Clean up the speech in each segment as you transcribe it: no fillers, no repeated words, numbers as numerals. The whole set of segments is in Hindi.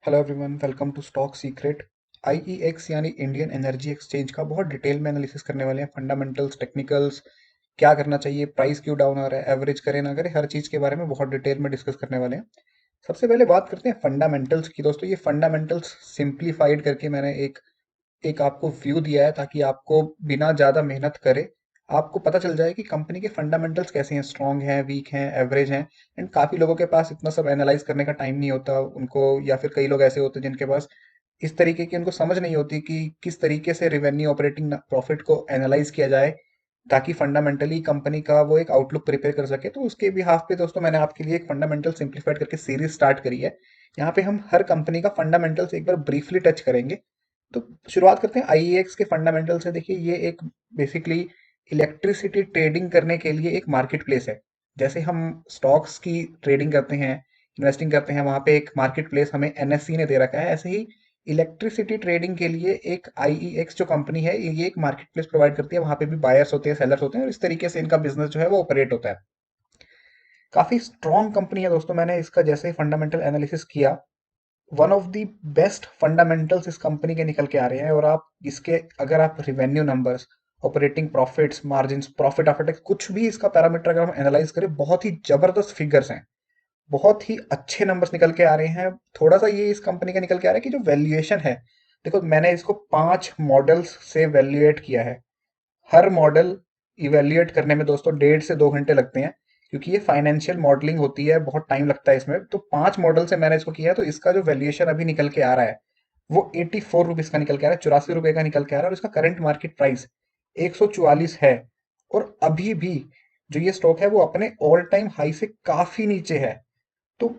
Hello everyone, welcome to stock secret. IEX यानी इंडियन एनर्जी एक्सचेंज का बहुत डिटेल में एनालिसिस करने वाले हैं। फंडामेंटल्स, टेक्निकल्स, क्या करना चाहिए, प्राइस क्यों डाउन आ रहा है, एवरेज करें ना करें, हर चीज़ के बारे में बहुत डिटेल में डिस्कस करने वाले हैं। सबसे पहले बात करते हैं फंडामेंटल्स की। दोस्तों, ये फंडामेंटल्स सिंप्लीफाइड करके मैंने एक एक आपको व्यू दिया है ताकि आपको बिना ज़्यादा मेहनत करे आपको पता चल जाए कि कंपनी के फंडामेंटल्स कैसे हैं, स्ट्रॉन्ग हैं, वीक हैं, एवरेज हैं। एंड काफ़ी लोगों के पास इतना सब एनालाइज करने का टाइम नहीं होता उनको, या फिर कई लोग ऐसे होते हैं जिनके पास इस तरीके की उनको समझ नहीं होती कि किस तरीके से रेवेन्यू ऑपरेटिंग प्रॉफिट को एनालाइज किया जाए ताकि फंडामेंटली कंपनी का वो एक आउटलुक प्रिपेयर कर सके। तो उसके बिहाफ पे दोस्तों मैंने आपके लिए एक फंडामेंटल सिंप्लीफाइड करके सीरीज स्टार्ट करी है। यहाँ पे हम हर कंपनी का फंडामेंटल्स एक बार ब्रीफली टच करेंगे। तो शुरुआत करते हैं आईईएक्स के फंडामेंटल से। देखिए, ये एक बेसिकली इलेक्ट्रिसिटी ट्रेडिंग करने के लिए एक मार्केट प्लेस है। जैसे हम स्टॉक्स की ट्रेडिंग करते हैं, इन्वेस्टिंग करते हैं, वहां पे एक मार्केट प्लेस हमें एनएससी ने दे रखा है। ऐसे ही इलेक्ट्रिसिटी ट्रेडिंग के लिए एक आईईएक्स जो कंपनी है, ये एक मार्केट प्लेस प्रोवाइड करती है। वहां पे भी बायर्स होते हैं, सेलर्स होते हैं, और इस तरीके से इनका बिजनेस जो है वो ऑपरेट होता है। काफी स्ट्रॉन्ग कंपनी है दोस्तों। मैंने इसका जैसे ही फंडामेंटल एनालिसिस किया, one of the best fundamentals इस कंपनी के निकल के आ रहे हैं। और आप इसके अगर आप revenue numbers, operating profits, margins, profit after tax, कुछ भी इसका पैरामीटर अगर हम एनालाइज करें, बहुत ही जबरदस्त फिगर्स हैं, बहुत ही अच्छे नंबर्स निकल के आ रहे हैं। थोड़ा सा ये इस कंपनी का निकल के आ रहा है कि जो वैल्यूएशन है, देखो मैंने इसको 5 मॉडल्स से वैल्यूएट किया है। हर मॉडल इवेल्युएट करने में दोस्तों 1.5 से 2 घंटे लगते हैं, क्योंकि ये फाइनेंशियल मॉडलिंग होती है, बहुत टाइम लगता है इसमें। तो 5 मॉडल से मैंने इसको किया है। तो इसका जो वैल्यूएशन अभी निकल के आ रहा है वो 84 रुपीज का निकल के आ रहा है, 84 रुपए का निकल के आ रहा है। और इसका करंट मार्केट प्राइस 144 है। और अभी भी जो ये स्टॉक है वो अपने ऑल टाइम हाई से काफी नीचे है। तो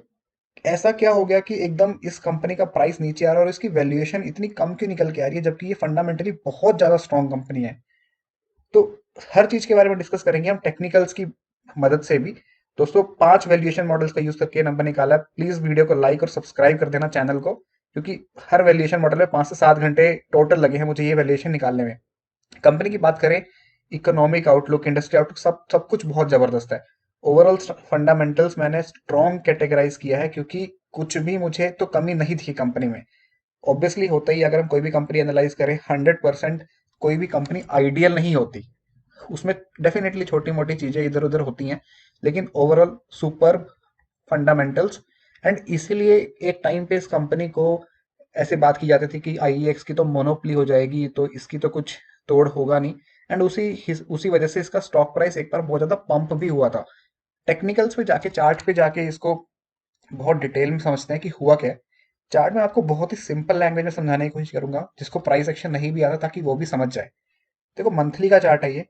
ऐसा क्या हो गया कि एकदम इस कंपनी का प्राइस नीचे आ रहा है और इसकी वैल्यूएशन इतनी कम क्यों निकल के आ रही है, जबकि ये फंडामेंटली बहुत ज्यादा स्ट्रॉन्ग कंपनी है। तो हर चीज के बारे में डिस्कस करेंगे हम टेक्निकल्स की मदद से भी। दोस्तों, 5 वैल्यूएशन मॉडल्स का यूज करके नंबर निकाला है। प्लीज वीडियो को लाइक और सब्सक्राइब कर देना चैनल को, क्योंकि हर वैल्यूएशन मॉडल में 5 से 7 घंटे टोटल लगे हैं मुझे ये वैल्यूएशन निकालने में। कंपनी की बात करें, इकोनॉमिक आउटलुक, इंडस्ट्री आउटलुक, सब सब कुछ बहुत जबरदस्त है। ओवरऑल फंडामेंटल्स मैंने स्ट्रॉन्ग कैटेगराइज किया है, क्योंकि कुछ भी मुझे तो कमी नहीं थी कंपनी में। ऑब्वियसली होता ही, अगर हम कोई भी कंपनी एनालाइज करें, 100% कोई भी कंपनी आइडियल नहीं होती। उसमें डेफिनेटली छोटी मोटी चीजें इधर उधर होती हैं, लेकिन ओवरऑल सुपर फंडामेंटल्स। एंड इसीलिए एक टाइम पे इस कंपनी को ऐसे बात की जाती थी कि आईईएक्स की तो मोनोपोली हो जाएगी, तो इसकी तो कुछ तोड़ होगा नहीं। एंड उसी वजह से इसका स्टॉक प्राइस एक बार बहुत ज्यादा पंप भी हुआ था। टेक्निकल्स पे जाके, चार्ट पे जाके इसको बहुत डिटेल में समझते हैं कि हुआ क्या है। चार्ट में आपको बहुत ही सिंपल लैंग्वेज में समझाने की कोशिश करूंगा, जिसको प्राइस एक्शन नहीं भी आता, ताकि वो भी समझ जाए। देखो, मंथली का चार्ट है ये।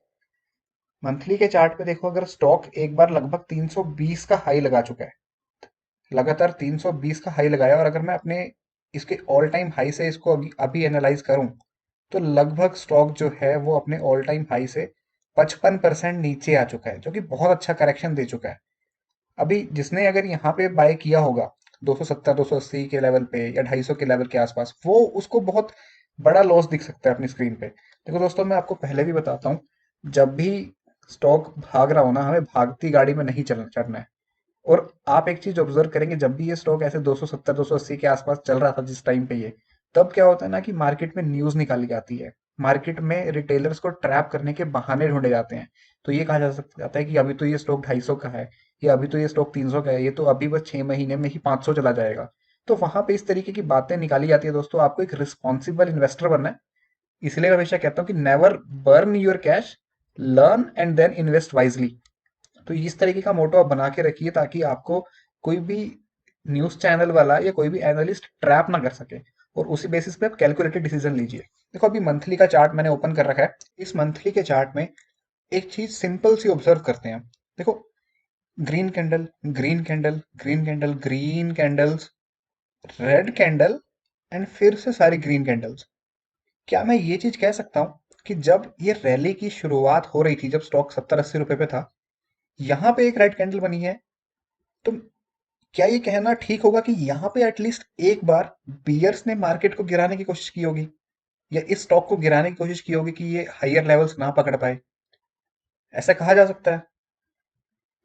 मंथली के चार्ट पे देखो, अगर स्टॉक एक बार लगभग 320 का हाई लगा चुका है, लगातार 320 का हाई लगाया, और अगर मैं अपने इसके ऑल टाइम हाई से इसको अभी अभी एनालाइज करूं, तो लगभग स्टॉक जो है वो अपने ऑल टाइम हाई से 55% नीचे आ चुका है, जो कि बहुत अच्छा करेक्शन दे चुका है। अभी जिसने अगर यहाँ पे बाय किया होगा 270 280 के लेवल पे या 250 के लेवल के आसपास, वो उसको बहुत बड़ा लॉस दिख सकता है अपनी स्क्रीन पे। देखो दोस्तों, मैं आपको पहले भी बताता हूँ, जब भी स्टॉक भाग रहा हो ना, हमें भागती गाड़ी में नहीं चढ़ना है। और आप एक चीज ऑब्जर्व करेंगे, जब भी ये स्टॉक ऐसे 270 280 के आसपास चल रहा था जिस टाइम पे ये, तब क्या होता है ना कि मार्केट में न्यूज निकाली जाती है। मार्केट में रिटेलर्स को ट्रैप करने के बहाने ढूंढे जाते हैं। तो ये कहा जा सकता है कि अभी तो ये स्टॉक 250 का है, या अभी तो ये स्टॉक 300 का है, ये तो अभी बस 6 महीने में ही 500 चला जाएगा। तो वहां पे इस तरीके की बातें निकाली जाती है। दोस्तों, आपको एक रिस्पॉन्सिबल इन्वेस्टर बनना है। इसलिए मैं हमेशा कहता हूँ कि never burn your cash, learn and then invest wisely. तो इस तरीके का मोटो आप बना के रखिए, ताकि आपको कोई भी न्यूज चैनल वाला या कोई भी एनालिस्ट ट्रैप ना कर सके, और उसी बेसिस पे आप कैलकुलेटेड डिसीजन लीजिए। देखो, अभी मंथली का चार्ट मैंने ओपन कर रखा है। इस मंथली के चार्ट में एक चीज सिंपल सी ऑब्जर्व करते हैं। देखो, green candle, green candle, green candle, green candles, red candle, and फिर से सारी ग्रीन कैंडल्स। क्या मैं ये चीज कह सकता हूँ कि जब ये रैली की शुरुआत हो रही थी, जब स्टॉक 70 80 रुपए पे था, यहाँ पे एक रेड कैंडल बनी है, तो क्या ये कहना ठीक होगा कि यहाँ पे एटलीस्ट एक बार बियर्स ने मार्केट को गिराने की कोशिश की होगी, या इस स्टॉक को गिराने की कोशिश की होगी कि ये हायर लेवल्स ना पकड़ पाए? ऐसा कहा जा सकता है।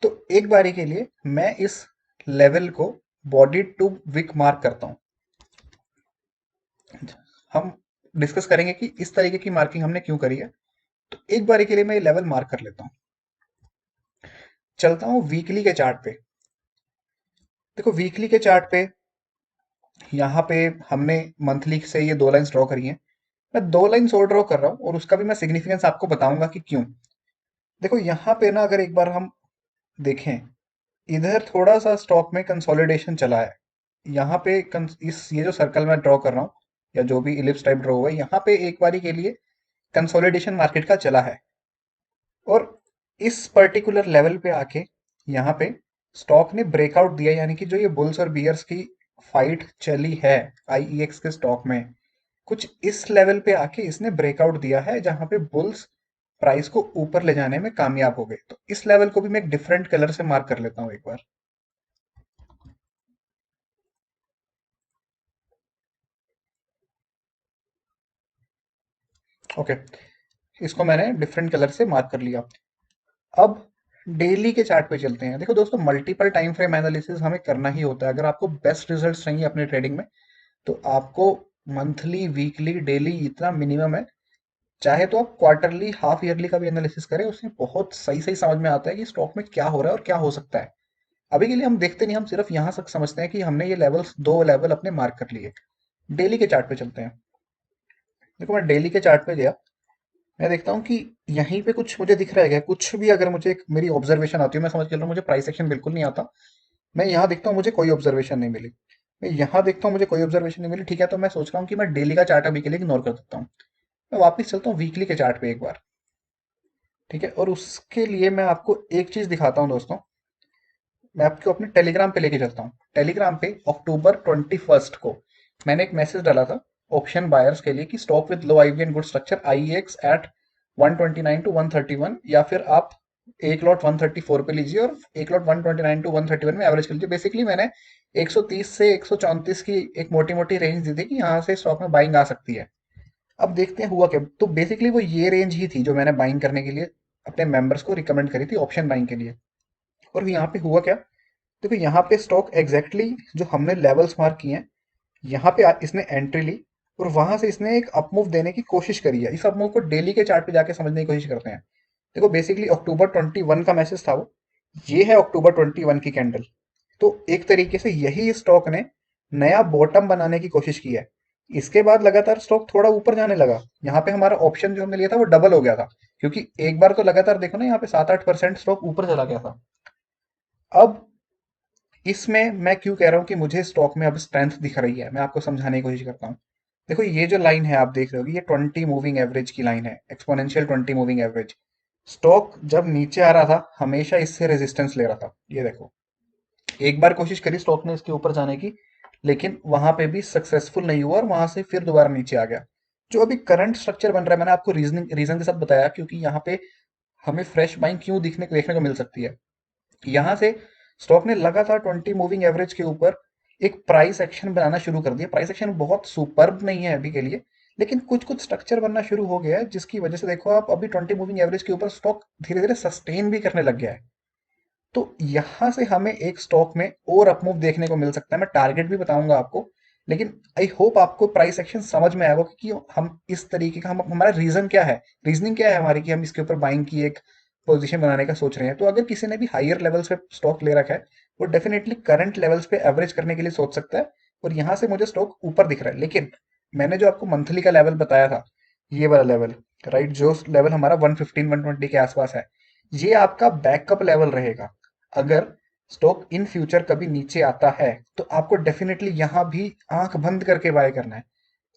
तो एक बारी के लिए मैं इस लेवल को बॉडी टू विक मार्क करता हूँ। हम डिस्कस करेंगे कि इस तरीके की मार्किंग हमने क्यों करी है। तो एक बारी के लिए मैं ये लेवल मार्क कर लेता हूँ। चलता हूँ वीकली के चार्ट पे। देखो वीकली के चार्ट पे यहाँ पे हमने मंथली से ये दो लाइंस ड्रॉ करी हैं। मैं दो लाइंस और ड्रॉ कर रहा हूँ और उसका भी मैं सिग्निफिकेंस आपको बताऊंगा कि क्यों। देखो यहाँ पे ना अगर एक बार हम देखें, इधर थोड़ा सा स्टॉक में कंसोलिडेशन चला है। यहाँ पे इस ये जो सर्कल मैं ड्रॉ कर रहा हूँ या जो भी इलिप्स टाइप ड्रॉ हुआ है, यहाँ पे एक बारी के लिए कंसोलिडेशन मार्केट का चला है। और इस पर्टिकुलर लेवल पे आके यहाँ पे स्टॉक ने ब्रेकआउट दिया, यानी कि जो ये बुल्स और बियर्स की फाइट चली है आईईएक्स के स्टॉक में, कुछ इस लेवल पे आके इसने ब्रेकआउट दिया है जहां पे बुल्स प्राइस को ऊपर ले जाने में कामयाब हो गए। तो इस लेवल को भी मैं एक डिफरेंट कलर से मार्क कर लेता हूँ एक बार। ओके, इसको मैंने डिफरेंट कलर से मार्क कर लिया। अब डेली के चार्ट पे चलते हैं। देखो दोस्तों, मल्टीपल टाइम फ्रेम एनालिसिस हमें करना ही होता है अगर आपको बेस्ट रिजल्ट चाहिए अपने ट्रेडिंग में। तो आपको मंथली, वीकली, डेली इतना मिनिमम है। चाहे तो आप क्वार्टरली, हाफ ईयरली का भी एनालिसिस करें, उसमें बहुत सही सही समझ में आता है कि स्टॉक में क्या हो रहा है और क्या हो सकता है। अभी के लिए हम देखते नहीं, हम सिर्फ यहाँ तक समझते हैं कि हमने ये लेवल्स, दो लेवल अपने मार्क कर लिए। डेली के चार्ट पे चलते हैं। देखो मैं डेली के चार्ट पे गया, मैं देखता हूँ कि यहीं पे कुछ मुझे दिख रहा है क्या, कुछ भी अगर मुझे मेरी ऑब्जर्वेशन आती है, मैं समझ के चल रहा हूँ मुझे प्राइस एक्शन बिल्कुल नहीं आता। मैं यहाँ देखता हूँ मुझे कोई ऑब्जर्वेशन नहीं मिली। मैं यहाँ देखता हूँ मुझे कोई ऑब्जर्वेशन नहीं मिली। ठीक है, तो मैं सोच रहा हूँ कि मैं डेली का चार्ट अभी के लिए इग्नोर कर देता हूँ। मैं वापस चलता हूँ वीकली के चार्ट पे एक बार। ठीक है, और उसके लिए मैं आपको एक चीज दिखाता हूँ दोस्तों। मैं आपको अपने टेलीग्राम पे लेके चलता हूँ। टेलीग्राम पे अक्टूबर 21 को मैंने एक मैसेज डाला था ऑप्शन बायर्स के लिए कि stock with low IV and good structure IX at 129 to 131, या फिर आप एक लॉट 134 पे लीजिए और एक लॉट 129 to 131 में एवरेज कर लीजिए। बेसिकली मैंने 130 से 134 की एक मोटी मोटी रेंज दी थी कि यहाँ से स्टॉक में बाइंग आ सकती है। अब देखते हैं हुआ क्या। तो बेसिकली वो ये रेंज ही थी जो मैंने बाइंग करने के लिए अपने मेंबर्स को रिकमेंड करी थी ऑप्शन बाइंग के लिए। और यहाँ पे हुआ क्या, देखो यहाँ पे स्टॉक एग्जैक्टली जो हमने लेवल्स मार्क किए हैं, यहाँ पे इसने एंट्री ली और वहां से इसने एक अपमूव देने की कोशिश करी है। इस अपमूव को डेली के चार्ट पे जाके समझने की कोशिश करते हैं। देखो बेसिकली अक्टूबर 21 का मैसेज था वो, ये है अक्टूबर 21 की कैंडल। तो एक तरीके से यही स्टॉक ने नया बॉटम बनाने की कोशिश की है। इसके बाद लगातार स्टॉक थोड़ा ऊपर जाने लगा। यहाँ पे हमारा ऑप्शन जो हमने लिया था वो डबल हो गया था, क्योंकि एक बार तो लगातार देखो ना, यहाँ पे 7-8% स्टॉक ऊपर चला गया था। अब इसमें मैं क्यों कह रहा हूँ कि मुझे स्टॉक में अब स्ट्रेंथ दिख रही है, मैं आपको समझाने की कोशिश करता हूँ। देखो ये जो लाइन है आप देख रहे हो, ये 20 मूविंग एवरेज की लाइन है, एक्सपोनेंशियल 20 मूविंग एवरेज। स्टॉक जब नीचे आ रहा था हमेशा इससे रेजिस्टेंस ले रहा था। ये देखो, एक बार कोशिश करी स्टॉक ने इसके ऊपर जाने की, लेकिन वहां पे भी सक्सेसफुल नहीं हुआ और वहां से फिर दोबारा नीचे आ गया। जो अभी करंट स्ट्रक्चर बन रहा है, मैंने आपको रीजन के साथ बताया, क्योंकि यहाँ पे हमें फ्रेश बाइंग क्यों देखने को मिल सकती है। यहाँ से स्टॉक ने लगातार 20 मूविंग एवरेज के ऊपर एक प्राइस एक्शन बनाना शुरू कर दिया। प्राइस एक्शन बहुत सुपर्ब नहीं है अभी के लिए, लेकिन कुछ कुछ स्ट्रक्चर बनना शुरू हो गया है, जिसकी वजह से देखो आप अभी 20 मूविंग एवरेज के ऊपर स्टॉक धीरे धीरे सस्टेन भी करने लग गया है। तो यहाँ से हमें एक स्टॉक में और अपमूव देखने को मिल सकता है। मैं टारगेट भी बताऊंगा आपको, लेकिन आई होप आपको प्राइस एक्शन समझ में आएगा कि हम इस तरीके का, हम हमारा रीजन क्या है, रीजनिंग क्या है हमारी, कि हम इसके ऊपर बाइंग की एक पोजीशन बनाने का सोच रहे हैं। तो अगर किसी ने भी हायर लेवल्स पे स्टॉक ले रखा है, वो डेफिनेटली करंट लेवल्स पे एवरेज करने के लिए सोच सकता है। और यहाँ से मुझे स्टॉक ऊपर दिख रहा है, लेकिन मैंने जो आपको मंथली का लेवल बताया था, ये वाला लेवल, राइट, जो लेवल हमारा 115-120 के आसपास है, ये आपका बैकअप लेवल रहेगा। अगर स्टॉक इन फ्यूचर कभी नीचे आता है तो आपको डेफिनेटली यहाँ भी आंख बंद करके बाय करना है।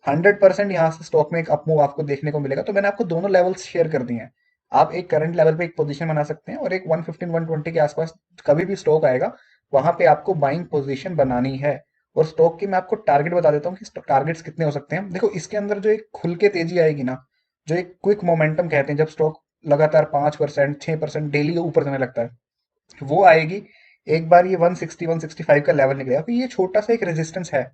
100% यहाँ से स्टॉक में एक अपमूव आपको देखने को मिलेगा। तो मैंने आपको दोनों लेवल्स शेयर कर दिए हैं। आप एक करंट लेवल पे एक पोजीशन बना सकते हैं और एक 115-120 के आसपास कभी भी स्टॉक आएगा, वहां पे आपको बाइंग पोजीशन बनानी है। और स्टॉक की मैं आपको टारगेट बता देता हूँ कि टारगेट्स कितने हो सकते हैं। देखो इसके अंदर जो एक खुल के तेजी आएगी ना, जो एक क्विक मोमेंटम कहते हैं, जब स्टॉक लगातार 5%, 6% डेली ऊपर जाने लगता है, वो आएगी एक बार ये 160-165 का लेवल निकलेगा। तो ये छोटा सा एक रेजिस्टेंस है,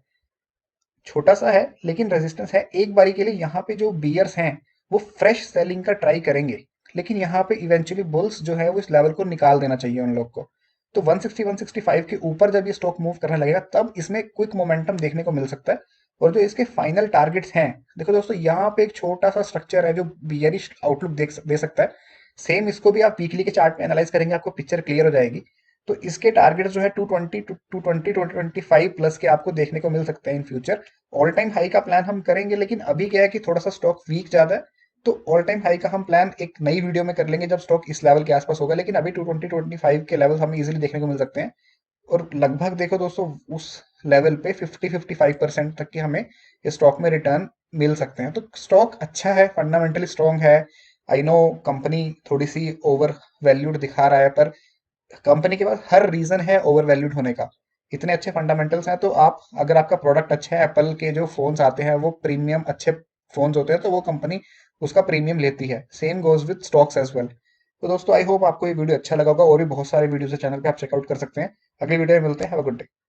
छोटा सा है लेकिन रेजिस्टेंस है। एक बारी के लिए यहाँ पे जो बियर्स हैं वो फ्रेश सेलिंग का ट्राई करेंगे, लेकिन यहाँ पे इवेंचुअली बुल्स जो है वो इस लेवल को निकाल देना चाहिए उन लोग को। तो 160-165 के ऊपर जब ये स्टॉक मूव करने लगेगा, तब इसमें क्विक मोमेंटम देखने को मिल सकता है। और जो इसके फाइनल टारगेट्स हैं, देखो दोस्तों यहाँ पे एक छोटा सा स्ट्रक्चर है जो बियरिश आउटलुक दे सकता है। सेम इसको भी आप वीकली के चार्ट में एनालाइज करेंगे, आपको पिक्चर क्लियर हो जाएगी। तो इसके टारगेट जो है 220 220 225 प्लस के आपको देखने को मिल सकते हैं in future. All time high का प्लान हम करेंगे, लेकिन अभी क्या है कि थोड़ा सा स्टॉक वीक ज्यादा है। तो ऑल टाइम हाई का हम प्लान एक नई वीडियो में कर लेंगे जब स्टॉक इस लेवल के आसपास होगा, लेकिन अभी 220 25 के लेवल हमें इजीली देखने को मिल सकते हैं। और लगभग देखो दोस्तों उस लेवल पे 50-55% तक की हमें इस स्टॉक में रिटर्न मिल सकते हैं। तो स्टॉक अच्छा है, फंडामेंटली स्ट्रांग है। आई नो कंपनी थोड़ी सी ओवर वैल्यूड दिखा रहा है, पर कंपनी के पास हर रीजन है ओवर वैल्यूड होने का। इतने अच्छे फंडामेंटल्स हैं, तो आप अगर आपका प्रोडक्ट अच्छा है, एप्पल के जो फोन्स आते हैं वो प्रीमियम अच्छे फोन्स होते हैं, तो वो कंपनी उसका प्रीमियम लेती है। Same goes with stocks as well. तो दोस्तों आई होप आपको ये वीडियो अच्छा लगा होगा, और भी बहुत सारे वीडियोस है चैनल पे, आप चेकआउट कर सकते हैं। अगली वीडियो में मिलते हैं। Have a good day.